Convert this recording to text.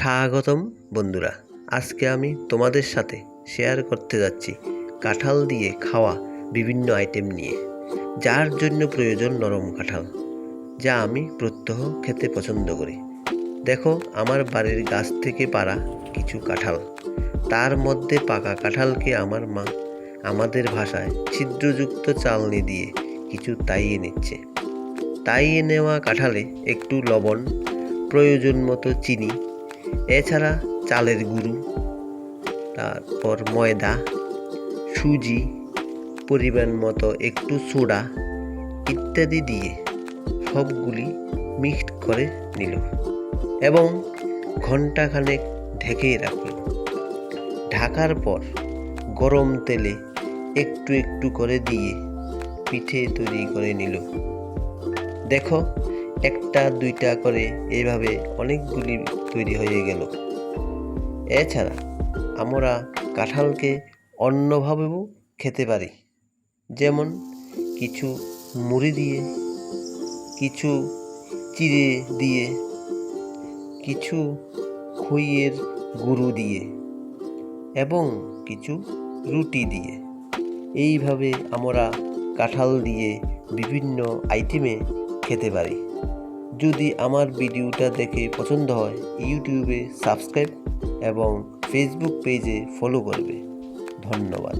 স্বাগতম বন্ধুরা। আজকে আমি তোমাদের সাথে শেয়ার করতে যাচ্ছি কাঁঠাল দিয়ে খাওয়া বিভিন্ন আইটেম নিয়ে, যার জন্য প্রয়োজন নরম কাঁঠাল, যা আমি প্রত্যহ খেতে পছন্দ করি। দেখো, আমার বাড়ির গাছ থেকে পাড়া কিছু কাঁঠাল। তার মধ্যে পাকা কাঁঠালকে আমার মা আমাদের ভাষায় ছিদ্রযুক্ত চালনি দিয়ে কিছু তাইয়ে নিচ্ছে। তাইয়ে নেওয়া কাঁঠালে একটু লবণ, প্রয়োজন মতো চিনি, এছাড়া চালের গুঁড়ো, তারপর ময়দা, সুজি, পরিমাণ মতো একটু সোডা ইত্যাদি দিয়ে সবগুলি মিক্সড করে নিল এবং ঘন্টাখানেক ঢেকেই রাখল। ঢাকার পর গরম তেলে একটু একটু করে দিয়ে পিঠে তৈরি করে নিল। দেখো, একটা দুইটা করে এইভাবে অনেকগুলি তৈরি হয়ে গেল। এছাড়া আমরা কাঁঠালকে অন্যভাবেও খেতে পারি, যেমন কিছু মুড়ি দিয়ে, কিছু চিড়ে দিয়ে, কিছু খইয়ের গুঁড়ো দিয়ে এবং কিছু রুটি দিয়ে। এইভাবে আমরা কাঁঠাল দিয়ে বিভিন্ন আইটেমে খেতে পারি। যদি আমার ভিডিওটা দেখে পছন্দ হয়, ইউটিউবে সাবস্ক্রাইব এবং ফেসবুক পেজে ফলো করবে। ধন্যবাদ।